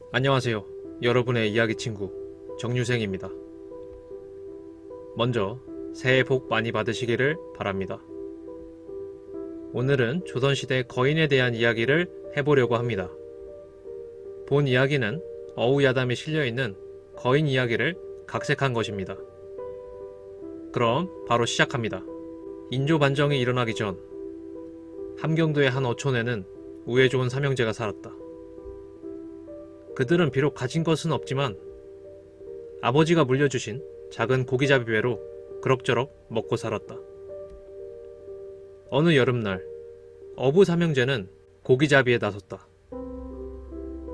안녕하세요. 여러분의 이야기 친구 정유생입니다. 먼저 새해 복 많이 받으시기를 바랍니다. 오늘은 조선시대 거인에 대한 이야기를 해보려고 합니다. 본 이야기는 어우야담이 실려있는 거인 이야기를 각색한 것입니다. 그럼 바로 시작합니다. 인조 반정이 일어나기 전 함경도의 한 어촌에는 우애 좋은 삼형제가 살았다. 그들은 비록 가진 것은 없지만 아버지가 물려주신 작은 고기잡이 배로 그럭저럭 먹고 살았다. 어느 여름날 어부 삼형제는 고기잡이에 나섰다.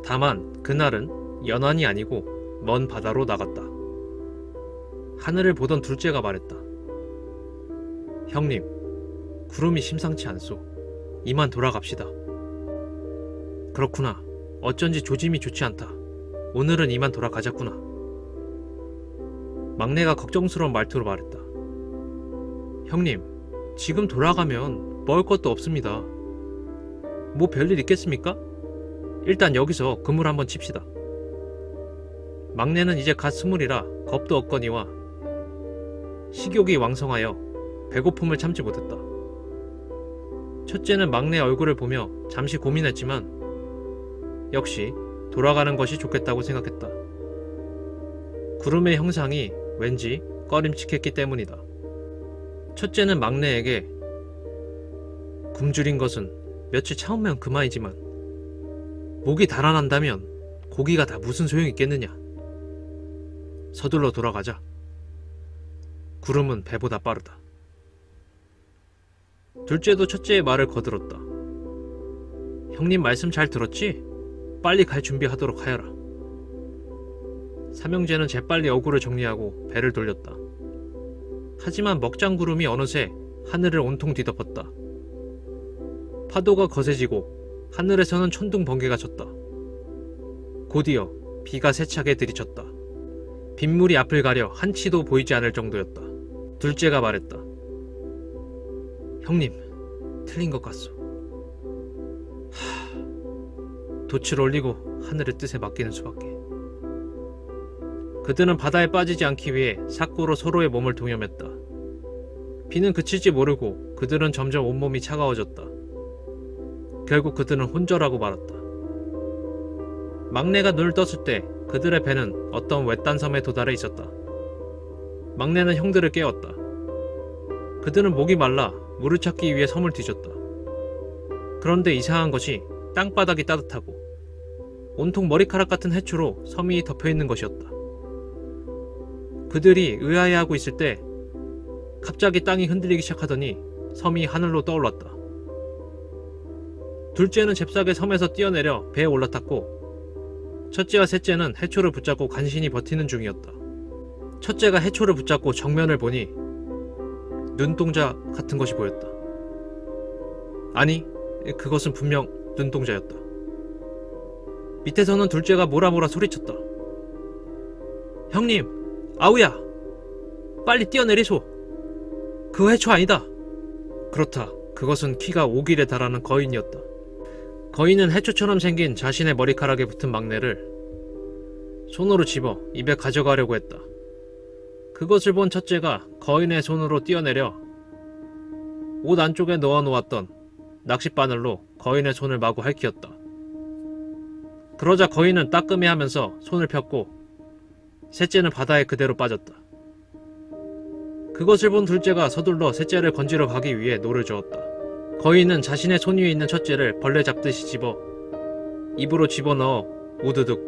다만 그날은 연안이 아니고 먼 바다로 나갔다. 하늘을 보던 둘째가 말했다. 형님, 구름이 심상치 않소. 이만 돌아갑시다. 그렇구나. 어쩐지 조짐이 좋지 않다. 오늘은 이만 돌아가자꾸나. 막내가 걱정스러운 말투로 말했다. 형님, 지금 돌아가면 먹을 것도 없습니다. 뭐 별일 있겠습니까? 일단 여기서 그물 한번 칩시다. 막내는 이제 갓 스물이라 겁도 없거니와 식욕이 왕성하여 배고픔을 참지 못했다. 첫째는 막내 얼굴을 보며 잠시 고민했지만 역시 돌아가는 것이 좋겠다고 생각했다. 구름의 형상이 왠지 꺼림칙했기 때문이다. 첫째는 막내에게 굶주린 것은 며칠 참으면 그만이지만 목이 달아난다면 고기가 다 무슨 소용이 있겠느냐. 서둘러 돌아가자. 구름은 배보다 빠르다. 둘째도 첫째의 말을 거들었다. 형님 말씀 잘 들었지? 빨리 갈 준비하도록 하여라. 삼형제는 재빨리 어구를 정리하고 배를 돌렸다. 하지만 먹장구름이 어느새 하늘을 온통 뒤덮었다. 파도가 거세지고 하늘에서는 천둥 번개가 쳤다. 곧이어 비가 세차게 들이쳤다. 빗물이 앞을 가려 한치도 보이지 않을 정도였다. 둘째가 말했다. 형님, 틀린 것 같소. 돛을 올리고 하늘의 뜻에 맡기는 수밖에. 그들은 바다에 빠지지 않기 위해 삭고로 서로의 몸을 동염했다. 비는 그칠지 모르고 그들은 점점 온몸이 차가워졌다. 결국 그들은 혼절하고 말았다. 막내가 눈을 떴을 때 그들의 배는 어떤 외딴 섬에 도달해 있었다. 막내는 형들을 깨웠다. 그들은 목이 말라 물을 찾기 위해 섬을 뒤졌다. 그런데 이상한 것이 땅바닥이 따뜻하고 온통 머리카락 같은 해초로 섬이 덮여있는 것이었다. 그들이 의아해하고 있을 때 갑자기 땅이 흔들리기 시작하더니 섬이 하늘로 떠올랐다. 둘째는 잽싸게 섬에서 뛰어내려 배에 올라탔고 첫째와 셋째는 해초를 붙잡고 간신히 버티는 중이었다. 첫째가 해초를 붙잡고 정면을 보니 눈동자 같은 것이 보였다. 아니, 그것은 분명 눈동자였다. 밑에서는 둘째가 뭐라 소리쳤다. 형님, 아우야! 빨리 뛰어내리소! 그 해초 아니다! 그렇다. 그것은 키가 5길에 달하는 거인이었다. 거인은 해초처럼 생긴 자신의 머리카락에 붙은 막내를 손으로 집어 입에 가져가려고 했다. 그것을 본 첫째가 거인의 손으로 뛰어내려 옷 안쪽에 넣어놓았던 낚싯바늘로 거인의 손을 마구 핥히었다. 그러자 거인은 따끔해하면서 손을 폈고 셋째는 바다에 그대로 빠졌다. 그것을 본 둘째가 서둘러 셋째를 건지러 가기 위해 노를 저었다. 거인은 자신의 손 위에 있는 첫째를 벌레 잡듯이 집어 입으로 집어넣어 우드득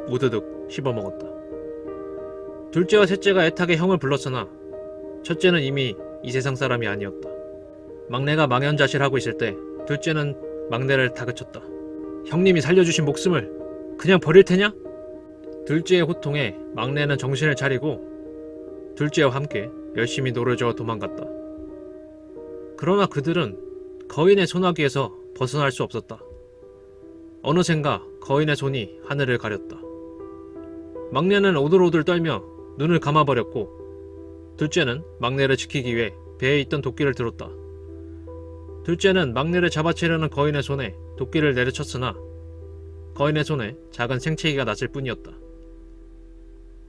우드득 씹어먹었다. 둘째와 셋째가 애타게 형을 불렀으나 첫째는 이미 이 세상 사람이 아니었다. 막내가 망연자실하고 있을 때 둘째는 막내를 다그쳤다. 형님이 살려주신 목숨을 그냥 버릴 테냐? 둘째의 호통에 막내는 정신을 차리고 둘째와 함께 열심히 노를 저어 도망갔다. 그러나 그들은 거인의 소나기에서 벗어날 수 없었다. 어느샌가 거인의 손이 하늘을 가렸다. 막내는 오들오들 떨며 눈을 감아버렸고 둘째는 막내를 지키기 위해 배에 있던 도끼를 들었다. 둘째는 막내를 잡아채려는 거인의 손에 도끼를 내려쳤으나 거인의 손에 작은 생채기가 났을 뿐이었다.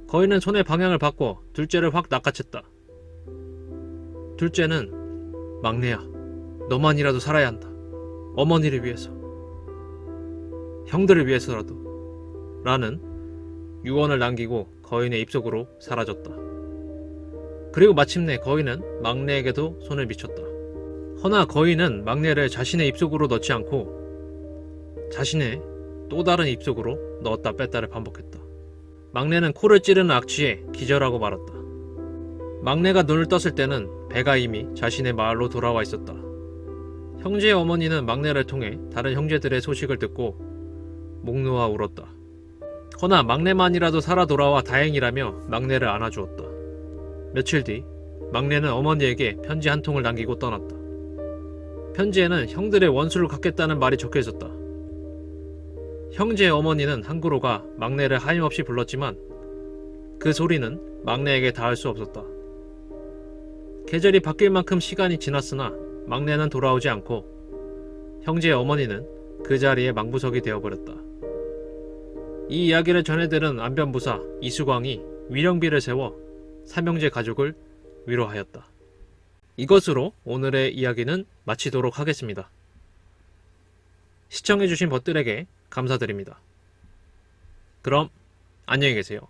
거인은 손의 방향을 바꿔 둘째를 확 낚아챘다. 둘째는 막내야, 너만이라도 살아야 한다. 어머니를 위해서, 형들을 위해서라도 라는 유언을 남기고 거인의 입속으로 사라졌다. 그리고 마침내 거인은 막내에게도 손을 미쳤다. 허나 거인은 막내를 자신의 입속으로 넣지 않고 자신의 또 다른 입속으로 넣었다 뺐다를 반복했다. 막내는 코를 찌르는 악취에 기절하고 말았다. 막내가 눈을 떴을 때는 배가 이미 자신의 마을로 돌아와 있었다. 형제의 어머니는 막내를 통해 다른 형제들의 소식을 듣고 목 놓아 울었다. 허나 막내만이라도 살아 돌아와 다행이라며 막내를 안아주었다. 며칠 뒤 막내는 어머니에게 편지 한 통을 남기고 떠났다. 편지에는 형들의 원수를 갚겠다는 말이 적혀 있었다. 형제의 어머니는 항구로 가 막내를 하염없이 불렀지만 그 소리는 막내에게 닿을 수 없었다. 계절이 바뀔 만큼 시간이 지났으나 막내는 돌아오지 않고 형제의 어머니는 그 자리에 망부석이 되어버렸다. 이 이야기를 전해들은 안변부사 이수광이 위령비를 세워 삼형제 가족을 위로하였다. 이것으로 오늘의 이야기는 마치도록 하겠습니다. 시청해주신 벗들에게 감사드립니다. 그럼 안녕히 계세요.